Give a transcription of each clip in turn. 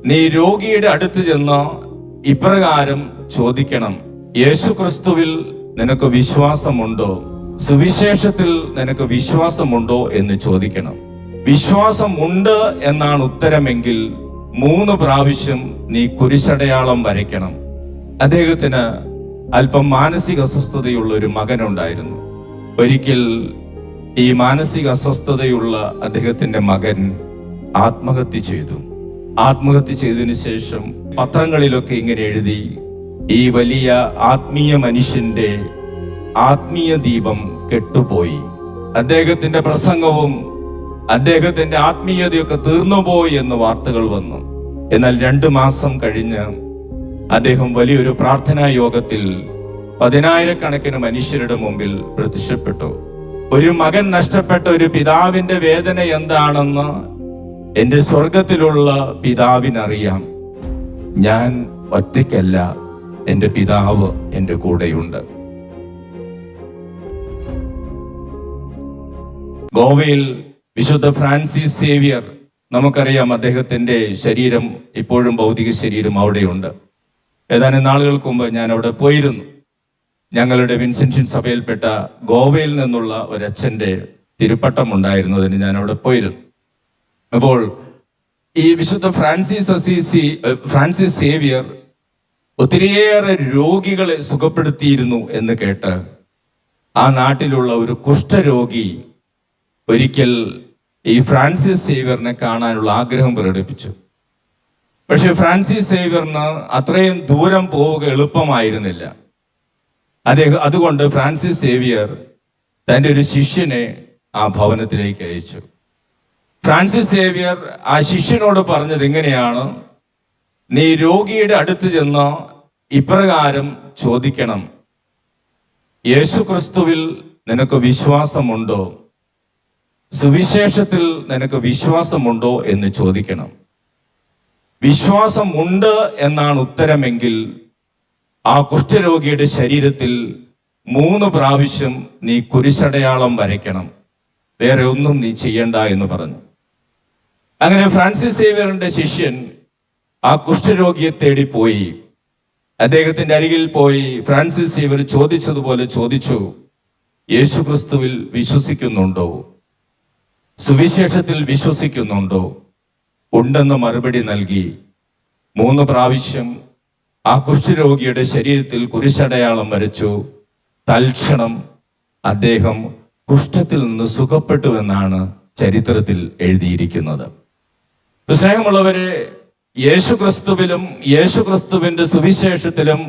നീ രോഗിയുടെ അടുത്ത് ചെന്ന് ഇപ്രകാരം ചോദിക്കണം: യേശുക്രിസ്തുവിൽ നിനക്ക് വിശ്വാസമുണ്ടോ? സുവിശേഷത്തിൽ നിനക്ക് വിശ്വാസമുണ്ടോ എന്ന് ചോദിക്കണം. വിശ്വാസമുണ്ട് എന്നാണ് ഉത്തരമെങ്കിൽ 3 പ്രാവശ്യം നീ കുരിശടയാളം വരയ്ക്കണം. അദ്ദേഹത്തിന് അല്പം മാനസിക അസ്വസ്ഥതയുള്ള ഒരു മകനുണ്ടായിരുന്നു. ഒരിക്കൽ ഈ മാനസിക അസ്വസ്ഥതയുള്ള അദ്ദേഹത്തിന്റെ മകൻ ആത്മഹത്യ ചെയ്തു. ആത്മഹത്യ ചെയ്തതിനു ശേഷം പത്രങ്ങളിലൊക്കെ ഇങ്ങനെ എഴുതി: ഈ വലിയ ആത്മീയ മനുഷ്യന്റെ ആത്മീയ ദീപം കെട്ടുപോയി, അദ്ദേഹത്തിന്റെ പ്രസംഗവും അദ്ദേഹത്തിന്റെ ആത്മീയതയൊക്കെ തീർന്നുപോയി എന്ന് വാർത്തകൾ വന്നു. എന്നാൽ 2 മാസം കഴിഞ്ഞ് അദ്ദേഹം വലിയൊരു പ്രാർത്ഥനാ യോഗത്തിൽ 10,000-കണക്കിന് മനുഷ്യരുടെ മുമ്പിൽ പ്രത്യക്ഷപ്പെട്ടു. ഒരു മകൻ നഷ്ടപ്പെട്ട ഒരു പിതാവിന്റെ വേദന എന്താണെന്ന് എന്റെ സ്വർഗത്തിലുള്ള പിതാവിനറിയാം. ഞാൻ ഒറ്റയ്ക്കല്ല, എന്റെ പിതാവ് എന്റെ കൂടെയുണ്ട്. ഗോവയിൽ വിശുദ്ധ ഫ്രാൻസിസ് സേവിയർ, നമുക്കറിയാം, അദ്ദേഹത്തിന്റെ ശരീരം ഇപ്പോഴും ഭൗതിക ശരീരം അവിടെയുണ്ട്. ഏതാനും നാളുകൾക്ക് മുമ്പ് ഞാൻ അവിടെ പോയിരുന്നു. ഞങ്ങളുടെ വിൻസെന്റിയൻ സഭയിൽപ്പെട്ട ഗോവയിൽ നിന്നുള്ള ഒരച്ഛന്റെ തിരുപ്പട്ടം ഉണ്ടായിരുന്നതിന് ഞാൻ അവിടെ പോയിരുന്നു. അപ്പോൾ ഈ വിശുദ്ധ ഫ്രാൻസിസ് സേവിയർ ഒത്തിരിയേറെ രോഗികളെ സുഖപ്പെടുത്തിയിരുന്നു എന്ന് കേട്ട് ആ നാട്ടിലുള്ള ഒരു കുഷ്ഠരോഗി ഒരിക്കൽ ഈ ഫ്രാൻസിസ് സേവിയറിനെ കാണാനുള്ള ആഗ്രഹം പ്രകടിപ്പിച്ചു. പക്ഷെ ഫ്രാൻസിസ് സേവിയറിന് അത്രയും ദൂരം പോവുക എളുപ്പമായിരുന്നില്ല. അതുകൊണ്ട് ഫ്രാൻസിസ് സേവിയർ തൻ്റെ ഒരു ശിഷ്യനെ ആ ഭവനത്തിലേക്ക് അയച്ചു. ഫ്രാൻസിസ് സേവിയർ ആ ശിഷ്യനോട് പറഞ്ഞത് ഇങ്ങനെയാണ്: നീ രോഗിയുടെ അടുത്ത് ചെന്ന് ഇപ്രകാരം ചോദിക്കണം: യേശുക്രിസ്തുവിൽ നിനക്ക് വിശ്വാസമുണ്ടോ? സുവിശേഷത്തിൽ നിനക്ക് വിശ്വാസമുണ്ടോ എന്ന് ചോദിക്കണം. വിശ്വാസമുണ്ട് എന്നാണ് ഉത്തരമെങ്കിൽ ആ കുഷ്ഠരോഗിയുടെ ശരീരത്തിൽ 3 പ്രാവശ്യം നീ കുരിശടയാളം വരയ്ക്കണം. വേറെ ഒന്നും നീ ചെയ്യണ്ട എന്ന് പറഞ്ഞു. അങ്ങനെ ഫ്രാൻസിസ് സേവിയറിന്റെ ശിഷ്യൻ ആ കുഷ്ഠരോഗിയെ തേടി പോയി. അദ്ദേഹത്തിന്റെ അരികിൽ പോയി ഫ്രാൻസിസ് സേവിയർ ചോദിച്ചതുപോലെ ചോദിച്ചു: യേശുക്രിസ്തുവിൽ വിശ്വസിക്കുന്നുണ്ടോ? സുവിശേഷത്തിൽ വിശ്വസിക്കുന്നുണ്ടോ? ഉണ്ടെന്ന് മറുപടി നൽകി. 3 പ്രാവശ്യം ആ കുഷ്ഠരോഗിയുടെ ശരീരത്തിൽ കുരിശടയാളം വരച്ചു. തൽക്ഷണം അദ്ദേഹം കുഷ്ഠത്തിൽ നിന്ന് സുഖപ്പെട്ടുവെന്നാണ് ചരിത്രത്തിൽ എഴുതിയിരിക്കുന്നത്. സ്നേഹമുള്ളവരെ, യേശുക്രിസ്തുവിലും യേശുക്രിസ്തുവിന്റെ സുവിശേഷത്തിലും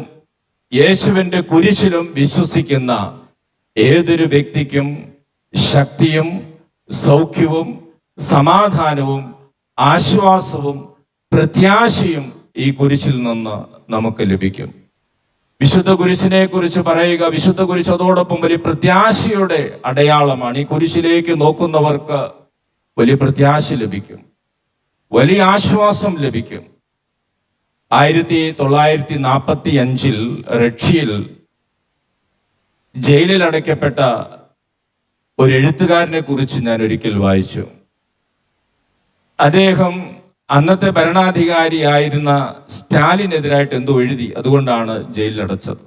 യേശുവിന്റെ കുരിശിലും വിശ്വസിക്കുന്ന ഏതൊരു വ്യക്തിക്കും ശക്തിയും സൗഖ്യവും സമാധാനവും ആശ്വാസവും പ്രത്യാശയും ഈ കുരിശിൽ നിന്ന് നമുക്ക് ലഭിക്കും. വിശുദ്ധ കുരിശിനെ കുറിച്ച് പറയുക, വിശുദ്ധ കുരിശ് അതോടൊപ്പം വലിയ പ്രത്യാശയുടെ അടയാളമാണ്. ഈ കുരിശിലേക്ക് നോക്കുന്നവർക്ക് വലിയ പ്രത്യാശ ലഭിക്കും, വലിയ ആശ്വാസം ലഭിക്കും. 1945 റഷ്യയിൽ ജയിലിൽ അടയ്ക്കപ്പെട്ട ഒരു എഴുത്തുകാരനെ കുറിച്ച് ഞാൻ ഒരിക്കൽ വായിച്ചു. അദ്ദേഹം അന്നത്തെ ഭരണാധികാരിയായിരുന്ന സ്റ്റാലിനെതിരായിട്ട് എന്തോ എഴുതി. അതുകൊണ്ടാണ് ജയിലിലടച്ചത്.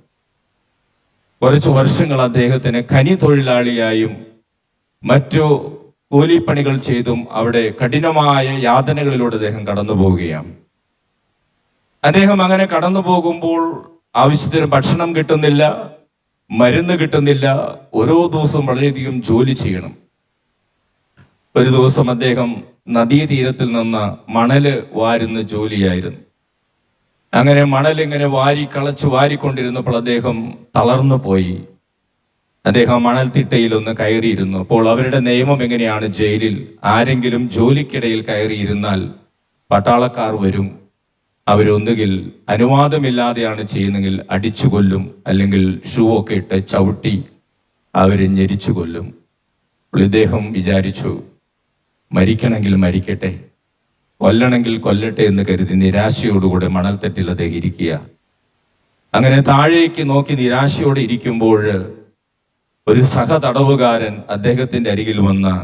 കുറച്ചു വർഷങ്ങൾ അദ്ദേഹത്തിന് ഖനി തൊഴിലാളിയായും മറ്റു കൂലിപ്പണികൾ ചെയ്തും അവിടെ കഠിനമായ യാതനകളിലൂടെ അദ്ദേഹം കടന്നു പോവുകയാണ്. അദ്ദേഹം അങ്ങനെ കടന്നു പോകുമ്പോൾ ആവശ്യത്തിന് ഭക്ഷണം കിട്ടുന്നില്ല, മരുന്ന് കിട്ടുന്നില്ല. ഓരോ ദിവസവും വളരെയധികം ജോലി ചെയ്യണം. ഒരു ദിവസം അദ്ദേഹം നദീതീരത്തിൽ നിന്ന് മണല് വാരുന്ന ജോലിയായിരുന്നു. അങ്ങനെ മണലിങ്ങനെ കളച്ച് വാരിക്കൊണ്ടിരുന്നപ്പോൾ അദ്ദേഹം തളർന്നു പോയി. അദ്ദേഹം മണൽത്തിട്ടയിലൊന്ന് കയറിയിരുന്നു. അപ്പോൾ അവരുടെ നിയമം എങ്ങനെയാണ്, ജയിലിൽ ആരെങ്കിലും ജോലിക്കിടയിൽ കയറിയിരുന്നാൽ പട്ടാളക്കാർ വരും. അവരൊന്നുകിൽ അനുവാദമില്ലാതെയാണ് ചെയ്യുന്നെങ്കിൽ അടിച്ചു കൊല്ലും, അല്ലെങ്കിൽ ഷൂ ഒക്കെ ഇട്ട് ചവിട്ടി അവരെ ഞെരിച്ചു കൊല്ലും. അപ്പോൾ ഇദ്ദേഹം വിചാരിച്ചു, മരിക്കണമെങ്കിൽ മരിക്കട്ടെ, കൊല്ലണമെങ്കിൽ കൊല്ലട്ടെ എന്ന് കരുതി നിരാശയോടുകൂടെ മണൽത്തട്ടിൽ അദ്ദേഹം ഇരിക്കുക. അങ്ങനെ താഴേക്ക് നോക്കി നിരാശയോടെ ഇരിക്കുമ്പോൾ ഒരു സഹതടവുകാരൻ അദ്ദേഹത്തിന്റെ അരികിൽ വന്ന്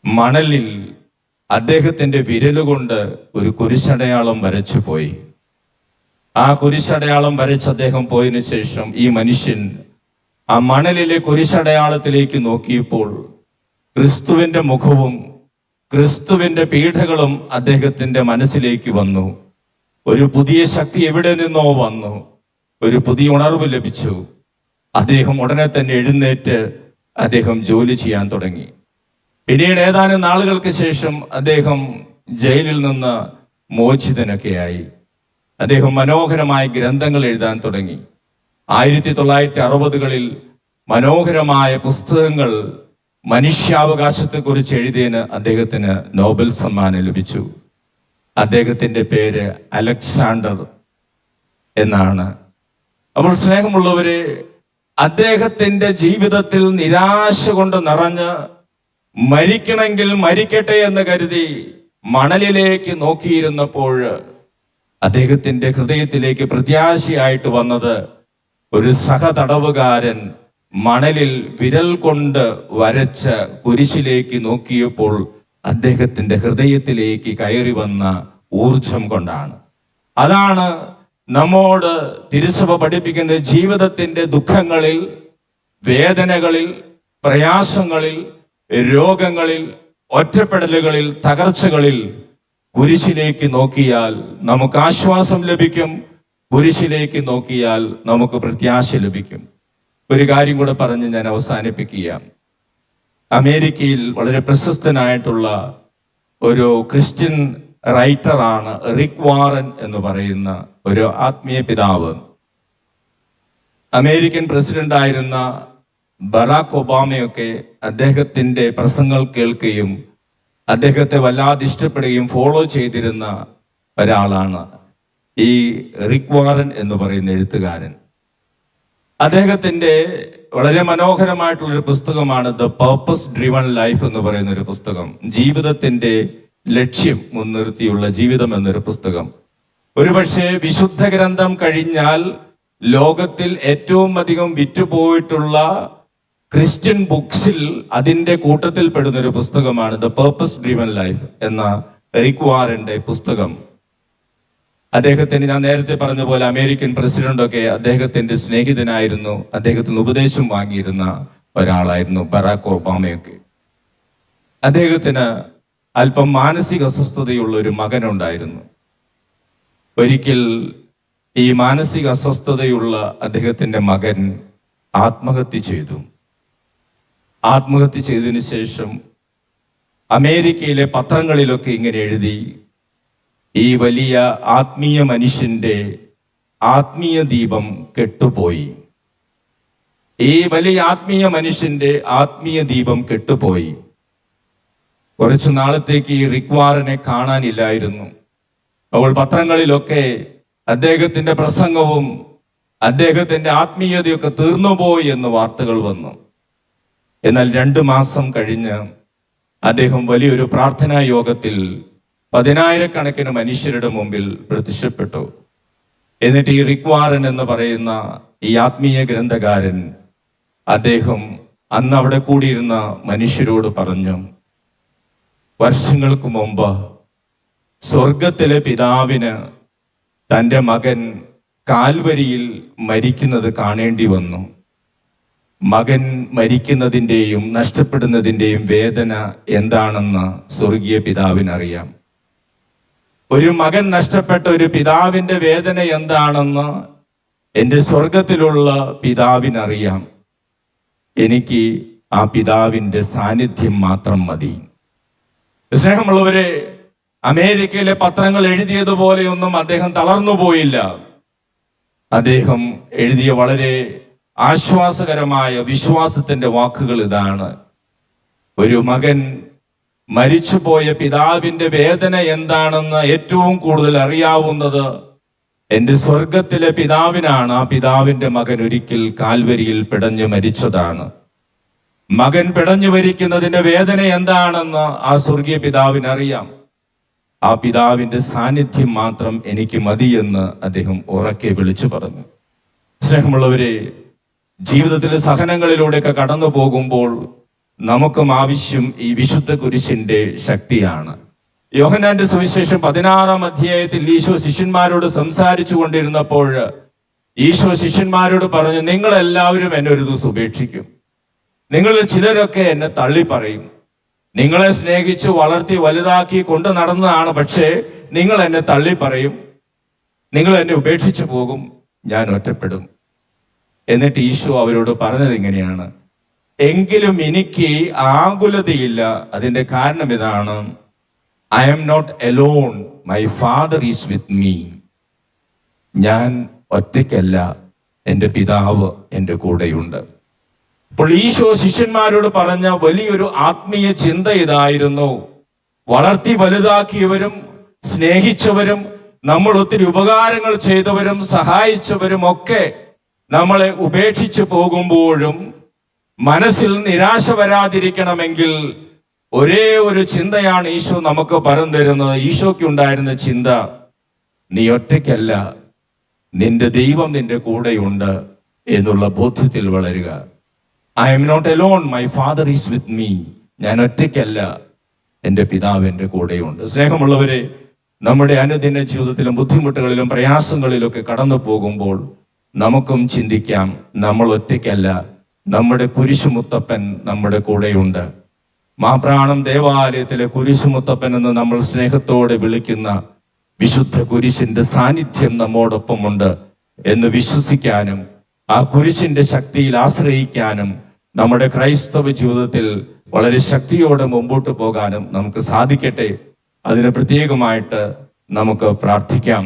മണലിൽ അദ്ദേഹത്തിന്റെ വിരലുകൊണ്ട് ഒരു കുരിശടയാളം വരച്ചു പോയി. ആ കുരിശടയാളം വരച്ച് അദ്ദേഹം പോയതിനു ശേഷം ഈ മനുഷ്യൻ ആ മണലിലെ കുരിശടയാളത്തിലേക്ക് നോക്കിയപ്പോൾ ക്രിസ്തുവിന്റെ മുഖവും ക്രിസ്തുവിന്റെ പീഠകളും അദ്ദേഹത്തിന്റെ മനസ്സിലേക്ക് വന്നു. ഒരു പുതിയ ശക്തി എവിടെ നിന്നോ വന്നു, ഒരു പുതിയ ഉണർവ് ലഭിച്ചു. അദ്ദേഹം ഉടനെ തന്നെ എഴുന്നേറ്റ് അദ്ദേഹം ജോലി ചെയ്യാൻ തുടങ്ങി. പിന്നീട് ഏതാനും നാളുകൾക്ക് ശേഷം അദ്ദേഹം ജയിലിൽ നിന്ന് മോചിതനൊക്കെയായി. അദ്ദേഹം മനോഹരമായ ഗ്രന്ഥങ്ങൾ എഴുതാൻ തുടങ്ങി. 1960കളിൽ മനോഹരമായ പുസ്തകങ്ങൾ മനുഷ്യാവകാശത്തെക്കുറിച്ച് എഴുതിയതിന് അദ്ദേഹത്തിന് നോബൽ സമ്മാനം ലഭിച്ചു. അദ്ദേഹത്തിന്റെ പേര് അലക്സാണ്ടർ എന്നാണ്. അപ്പോൾ സ്നേഹമുള്ളവരെ, അദ്ദേഹത്തിന്റെ ജീവിതത്തിൽ നിരാശ കൊണ്ട് നിറഞ്ഞ് മരിക്കണമെങ്കിൽ മരിക്കട്ടെ എന്ന് കരുതി മണലിലേക്ക് നോക്കിയിരുന്നപ്പോൾ അദ്ദേഹത്തിന്റെ ഹൃദയത്തിലേക്ക് പ്രത്യാശയായിട്ട് വന്നത് ഒരു സഹതടവുകാരൻ മണലിൽ വിരൽ കൊണ്ട് വരച്ച കുരിശിലേക്ക് നോക്കിയപ്പോൾ അദ്ദേഹത്തിന്റെ ഹൃദയത്തിലേക്ക് കയറി വന്ന ഊർജം കൊണ്ടാണ്. അതാണ് നമ്മോട് തിരുസഭ പഠിപ്പിക്കുന്ന ജീവിതത്തിന്റെ ദുഃഖങ്ങളിൽ, വേദനകളിൽ, പ്രയാസങ്ങളിൽ, രോഗങ്ങളിൽ, ഒറ്റപ്പെടലുകളിൽ, തകർച്ചകളിൽ കുരിശിലേക്ക് നോക്കിയാൽ നമുക്ക് ആശ്വാസം ലഭിക്കും. കുരിശിലേക്ക് നോക്കിയാൽ നമുക്ക് പ്രത്യാശ ലഭിക്കും. ഒരു കാര്യം കൂടെ പറഞ്ഞ് ഞാൻ അവസാനിപ്പിക്കുക. അമേരിക്കയിൽ വളരെ പ്രശസ്തനായിട്ടുള്ള ഒരു ക്രിസ്ത്യൻ റൈറ്ററാണ് റിക് വാറൻ എന്ന് പറയുന്ന ഒരു ആത്മീയ പിതാവ്. അമേരിക്കൻ പ്രസിഡന്റ് ആയിരുന്ന ബറാക് ഒബാമയൊക്കെ അദ്ദേഹത്തിന്റെ പ്രസംഗങ്ങൾ കേൾക്കുകയും അദ്ദേഹത്തെ വല്ലാതെ ഇഷ്ടപ്പെടുകയും ഫോളോ ചെയ്തിരുന്ന ഒരാളാണ് ഈ റിക് വാറൻ എന്ന് പറയുന്ന എഴുത്തുകാരൻ. അദ്ദേഹത്തിന്റെ വളരെ മനോഹരമായിട്ടുള്ളൊരു പുസ്തകമാണ് ദ പർപ്പസ് ഡ്രിവൺ ലൈഫ് എന്ന് പറയുന്ന ഒരു പുസ്തകം. ജീവിതത്തിന്റെ ലക്ഷ്യം മുൻനിർത്തിയുള്ള ജീവിതം എന്നൊരു പുസ്തകം. ഒരുപക്ഷെ വിശുദ്ധ ഗ്രന്ഥം കഴിഞ്ഞാൽ ലോകത്തിൽ ഏറ്റവും അധികം വിറ്റുപോയിട്ടുള്ള ക്രിസ്ത്യൻ ബുക്സിൽ അതിന്റെ കൂട്ടത്തിൽ പെടുന്ന ഒരു പുസ്തകമാണ് ദ പർപ്പസ് ഡ്രിവൺ ലൈഫ് എന്ന റിക് വാറന്റെ പുസ്തകം. അദ്ദേഹത്തിന് ഞാൻ നേരത്തെ പറഞ്ഞ പോലെ അമേരിക്കൻ പ്രസിഡന്റൊക്കെ അദ്ദേഹത്തിന്റെ സ്നേഹിതനായിരുന്നു. അദ്ദേഹത്തിന് ഉപദേശം വാങ്ങിയിരുന്ന ഒരാളായിരുന്നു ബറാക് ഒബാമയൊക്കെ. അദ്ദേഹത്തിന് അല്പം മാനസിക അസ്വസ്ഥതയുള്ള ഒരു മകനുണ്ടായിരുന്നു. ഒരിക്കൽ ഈ മാനസിക അസ്വസ്ഥതയുള്ള അദ്ദേഹത്തിന്റെ മകൻ ആത്മഹത്യ ചെയ്തു. ആത്മഹത്യ ചെയ്തതിനു ശേഷം അമേരിക്കയിലെ പത്രങ്ങളിലൊക്കെ ഇങ്ങനെ എഴുതി, ഈ വലിയ ആത്മീയ മനുഷ്യന്റെ ആത്മീയ ദീപം കെട്ടുപോയി. ഈ വലിയ ആത്മീയ മനുഷ്യന്റെ ആത്മീയ ദീപം കെട്ടുപോയി. കുറച്ചു നാളത്തേക്ക് ഈ റിക് വാറനെ കാണാനില്ലായിരുന്നു. അപ്പോൾ പത്രങ്ങളിലൊക്കെ അദ്ദേഹത്തിന്റെ പ്രസംഗവും അദ്ദേഹത്തിന്റെ ആത്മീയതയൊക്കെ തീർന്നുപോയി എന്ന് വാർത്തകൾ വന്നു. എന്നാൽ 2 മാസം കഴിഞ്ഞ് അദ്ദേഹം വലിയൊരു പ്രാർത്ഥനാ യോഗത്തിൽ 10,000-കണക്കിന് മനുഷ്യരുടെ മുമ്പിൽ പ്രത്യക്ഷപ്പെട്ടു. എന്നിട്ട് ഈ റിക് വാറൻ എന്ന് പറയുന്ന ഈ ആത്മീയ ഗ്രന്ഥകാരൻ അദ്ദേഹം അന്ന് അവിടെ കൂടിയിരുന്ന മനുഷ്യരോട് പറഞ്ഞു, വർഷങ്ങൾക്ക് മുമ്പ് സ്വർഗത്തിലെ പിതാവിന് തൻ്റെ മകൻ കാൽവരിയിൽ മരിക്കുന്നത് കാണേണ്ടി വന്നു. മകൻ മരിക്കുന്നതിൻ്റെയും നഷ്ടപ്പെടുന്നതിൻ്റെയും വേദന എന്താണെന്ന് സ്വർഗീയ പിതാവിനറിയാം. ഒരു മകൻ നഷ്ടപ്പെട്ട ഒരു പിതാവിൻ്റെ വേദന എന്താണെന്ന് എൻ്റെ സ്വർഗത്തിലുള്ള പിതാവിനറിയാം. എനിക്ക് ആ പിതാവിൻ്റെ സാന്നിധ്യം മാത്രം മതി. സ്നേഹമുള്ളവരെ, അമേരിക്കയിലെ പത്രങ്ങൾ എഴുതിയതുപോലെയൊന്നും അദ്ദേഹം തളർന്നുപോയില്ല. അദ്ദേഹം എഴുതിയ വളരെ ആശ്വാസകരമായ വിശ്വാസത്തിന്റെ വാക്കുകൾ ഇതാണ്: ഒരു മകൻ മരിച്ചുപോയ പിതാവിന്റെ വേദന എന്താണെന്ന് ഏറ്റവും കൂടുതൽ അറിയാവുന്നത് എൻ്റെ സ്വർഗത്തിലെ പിതാവിനാണ്. ആ പിതാവിന്റെ മകൻ ഒരിക്കൽ കാൽവരിയിൽ പിടഞ്ഞു മരിച്ചതാണ്. മകൻ പിടഞ്ഞു മരിക്കുന്നതിന്റെ വേദന എന്താണെന്ന് ആ സ്വർഗീയ പിതാവിനറിയാം. ആ പിതാവിന്റെ സാന്നിധ്യം മാത്രം എനിക്ക് മതിയെന്ന് അദ്ദേഹം ഉറക്കെ വിളിച്ചു പറഞ്ഞു. സ്നേഹമുള്ളവരെ, ജീവിതത്തിലെ സഹനങ്ങളിലൂടെയൊക്കെ കടന്നു പോകുമ്പോൾ നമുക്കും ആവശ്യം ഈ വിശുദ്ധ കുരിശിന്റെ ശക്തിയാണ്. യോഹന്നാന്റെ സുവിശേഷം 16-ാം അധ്യായത്തിൽ ഈശോ ശിഷ്യന്മാരോട് സംസാരിച്ചു കൊണ്ടിരുന്നപ്പോൾ ഈശോ ശിഷ്യന്മാരോട് പറഞ്ഞു, നിങ്ങളെല്ലാവരും എന്നെ ഒരു ദിവസം ഉപേക്ഷിക്കും. നിങ്ങളിൽ ചിലരൊക്കെ എന്നെ തള്ളി പറയും. നിങ്ങളെ സ്നേഹിച്ച് വളർത്തി വലുതാക്കി കൊണ്ടു നടന്നതാണ്, പക്ഷേ നിങ്ങൾ എന്നെ തള്ളി പറയും, നിങ്ങൾ എന്നെ ഉപേക്ഷിച്ചു പോകും, ഞാൻ ഒറ്റപ്പെടും. എന്നിട്ട് ഈശോ അവരോട് പറഞ്ഞത് ഇങ്ങനെയാണ്, എങ്കിലും എനിക്ക് ആകുലതയില്ല. അതിന്റെ കാരണം ഇതാണ്, I am not alone, my father is with me. ഞാൻ ഒറ്റയ്ക്കല്ല, എൻ്റെ പിതാവ് എൻ്റെ കൂടെയുണ്ട്. അപ്പോൾ ഈശോ ശിഷ്യന്മാരോട് പറഞ്ഞ വലിയൊരു ആത്മീയ ചിന്ത ഇതായിരുന്നു, വളർത്തി വലുതാക്കിയവരും സ്നേഹിച്ചവരും നമ്മൾ ഒത്തിരി ഉപകാരങ്ങൾ ചെയ്തവരും സഹായിച്ചവരും ഒക്കെ നമ്മളെ ഉപേക്ഷിച്ചു പോകുമ്പോഴും മനസ്സിൽ നിരാശ വരാതിരിക്കണമെങ്കിൽ ഒരേ ഒരു ചിന്തയാണ് ഈശോ നമുക്ക് പറഞ്ഞു തരുന്നത്. ഈശോയ്ക്ക് ഉണ്ടായിരുന്ന ചിന്ത, നീ ഒറ്റയ്ക്കല്ല, നിന്റെ ദൈവം നിന്റെ കൂടെയുണ്ട് എന്നുള്ള ബോധ്യത്തിൽ വളരുക. I'm not alone, my father is with me. ഞാൻ ഒറ്റയ്ക്കല്ല, എൻ്റെ പിതാവ് എൻ്റെ കൂടെയുണ്ട്. സ്നേഹമുള്ളവരെ, നമ്മുടെ അനുദിന ജീവിതത്തിലും ബുദ്ധിമുട്ടുകളിലും പ്രയാസങ്ങളിലൊക്കെ കടന്നു പോകുമ്പോൾ നമുക്കും ചിന്തിക്കാം, നമ്മൾ ഒറ്റയ്ക്കല്ല, നമ്മുടെ കുരിശുമുത്തപ്പൻ നമ്മുടെ കൂടെയുണ്ട്. മാപ്രാണം ദേവാലയത്തിലെ കുരിശുമുത്തപ്പൻ എന്ന് നമ്മൾ സ്നേഹത്തോടെ വിളിക്കുന്ന വിശുദ്ധ കുരിശിന്റെ സാന്നിധ്യം നമ്മോടൊപ്പമുണ്ട് എന്ന് വിശ്വസിക്കാനും ആ കുരിശിന്റെ ശക്തിയിൽ ആശ്രയിക്കാനും നമ്മുടെ ക്രൈസ്തവ ജീവിതത്തിൽ വളരെ ശക്തിയോടെ മുമ്പോട്ട് പോകാനും നമുക്ക് സാധിക്കട്ടെ. അതിന് പ്രത്യേകമായിട്ട് നമുക്ക് പ്രാർത്ഥിക്കാം.